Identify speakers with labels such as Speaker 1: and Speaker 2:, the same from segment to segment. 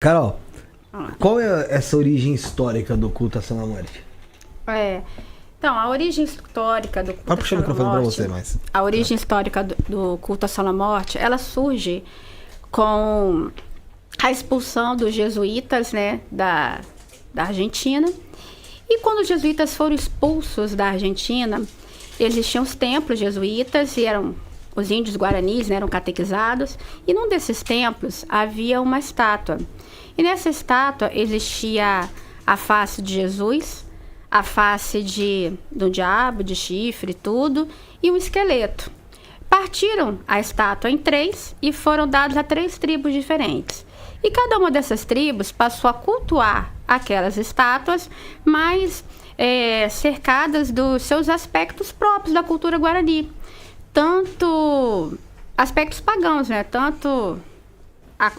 Speaker 1: Carol, qual é essa origem histórica do culto à Santa Morte?
Speaker 2: Então, a origem histórica do culto
Speaker 1: Pode
Speaker 2: à
Speaker 1: puxar o
Speaker 2: Santa
Speaker 1: microfone para
Speaker 2: Morte,
Speaker 1: você, mais.
Speaker 2: a origem histórica do culto à Santa Morte, ela surge com a expulsão dos jesuítas, né, da Argentina. E quando os jesuítas foram expulsos da Argentina, existiam os templos jesuítas e os índios guaranis, né, eram catequizados. E num desses templos havia uma estátua. E nessa estátua existia a face de Jesus, a face do diabo, de chifre, tudo, e um esqueleto. Partiram a estátua em 3 e foram dados a 3 tribos diferentes. E cada uma dessas tribos passou a cultuar aquelas estátuas, mas cercadas dos seus aspectos próprios da cultura guarani. Tanto aspectos pagãos, né? Tanto a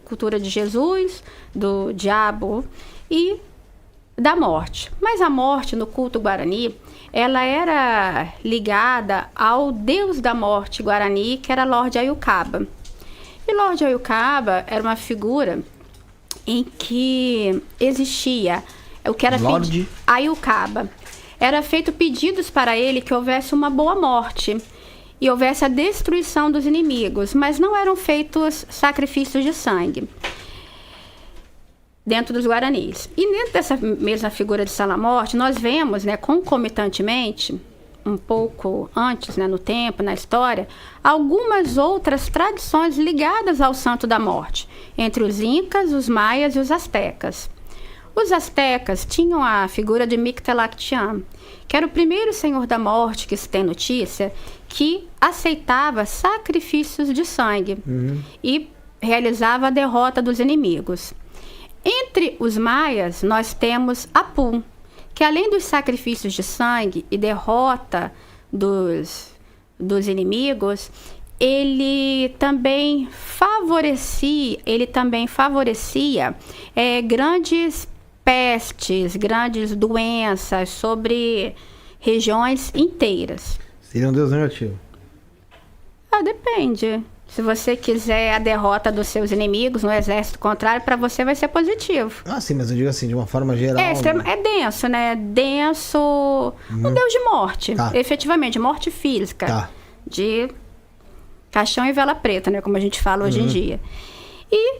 Speaker 2: cultura de Jesus, do diabo e da morte. Mas a morte no culto guarani, ela era ligada ao deus da morte guarani, que era Lorde Ayucaba. E Lorde Ayucaba era uma figura em que existia o que era
Speaker 1: Lorde
Speaker 2: Ayucaba. Era feito pedidos para ele que houvesse uma boa morte e houvesse a destruição dos inimigos, mas não eram feitos sacrifícios de sangue dentro dos guaranis. E dentro dessa mesma figura de Santa Morte, nós vemos, né, concomitantemente, um pouco antes, né, no tempo, na história, algumas outras tradições ligadas ao Santo da Morte, entre os incas, os maias e os astecas. Os astecas tinham a figura de Mictlantecuhtli, que era o primeiro senhor da morte que se tem notícia, que aceitava sacrifícios de sangue e realizava a derrota dos inimigos. Entre os maias, nós temos Apu, que além dos sacrifícios de sangue e derrota dos inimigos, ele também favorecia grandes pestes, grandes doenças sobre regiões inteiras.
Speaker 1: Seria um deus negativo?
Speaker 2: Depende. Se você quiser a derrota dos seus inimigos no exército contrário, para você vai ser positivo.
Speaker 1: Sim, mas eu digo assim, de uma forma geral.
Speaker 2: É denso, né? Denso. Um deus de morte.
Speaker 1: Tá.
Speaker 2: Efetivamente, morte física.
Speaker 1: Tá.
Speaker 2: De caixão e vela preta, né? Como a gente fala hoje em dia. E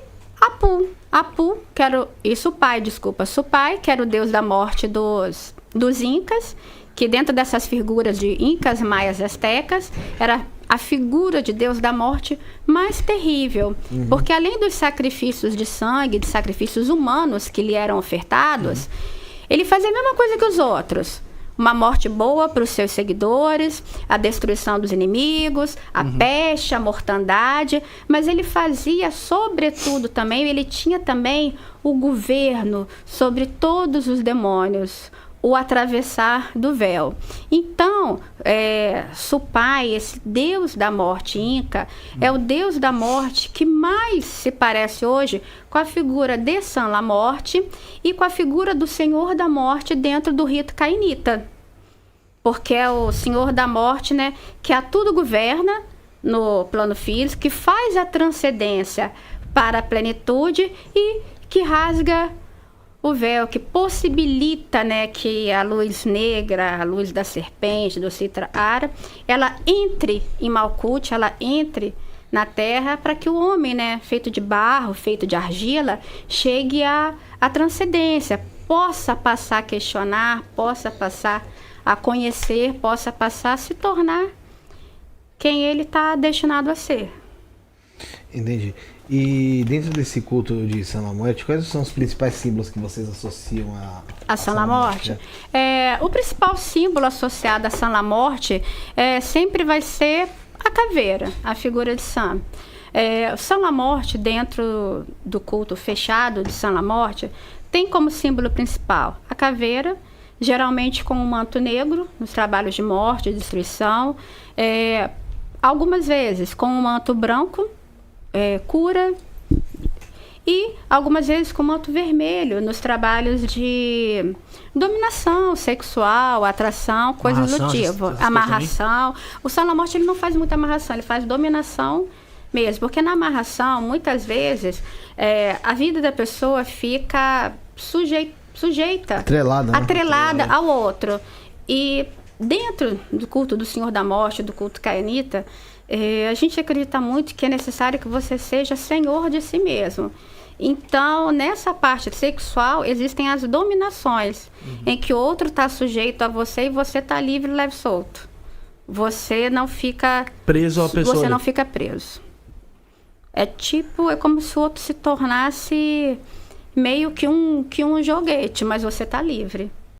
Speaker 2: Supai, que era o deus da morte dos incas, que dentro dessas figuras de incas, maias e astecas, era a figura de Deus da morte mais terrível. Porque além dos sacrifícios de sangue, de sacrifícios humanos que lhe eram ofertados, ele fazia a mesma coisa que os outros. Uma morte boa para os seus seguidores, a destruição dos inimigos, a peste, a mortandade. Mas ele fazia, sobretudo também, ele tinha também o governo sobre todos os demônios, o atravessar do véu. Então, Supai, esse deus da morte inca, é o deus da morte que mais se parece hoje com a figura de San La Morte e com a figura do Senhor da Morte dentro do rito cainita. Porque é o Senhor da Morte, né, que a tudo governa no plano físico, que faz a transcendência para a plenitude e que rasga o véu, que possibilita, né, que a luz negra, a luz da serpente, do Citra-Ara, ela entre em Malkuth, ela entre na Terra, para que o homem, né, feito de barro, feito de argila, chegue à transcendência, possa passar a questionar, possa passar a conhecer, possa passar a se tornar quem ele está destinado a ser.
Speaker 1: Entendi. E dentro desse culto de Santa Morte, quais são os principais símbolos que vocês associam a
Speaker 2: Santa Morte? O principal símbolo associado a Santa Morte sempre vai ser a caveira, a figura de Sam. Santa Morte, dentro do culto fechado de Santa Morte, tem como símbolo principal a caveira, geralmente com um manto negro, nos trabalhos de morte e destruição. Algumas vezes com um manto branco, cura, e algumas vezes com manto vermelho nos trabalhos de dominação sexual, atração, coisas do tipo, amarração. O Santa Morte ele não faz muita amarração, ele faz dominação mesmo, porque na amarração, muitas vezes, a vida da pessoa fica sujeita,
Speaker 1: Atrelada, né?
Speaker 2: atrelada ao outro. E dentro do culto do Senhor da Morte, do culto cainita, a gente acredita muito que é necessário que você seja senhor de si mesmo. Então, nessa parte sexual, existem as dominações, em que o outro está sujeito a você e você está livre, leve e solto. Você não fica
Speaker 3: preso à pessoa.
Speaker 2: Você não fica preso. É como se o outro se tornasse meio que um joguete, mas você está livre.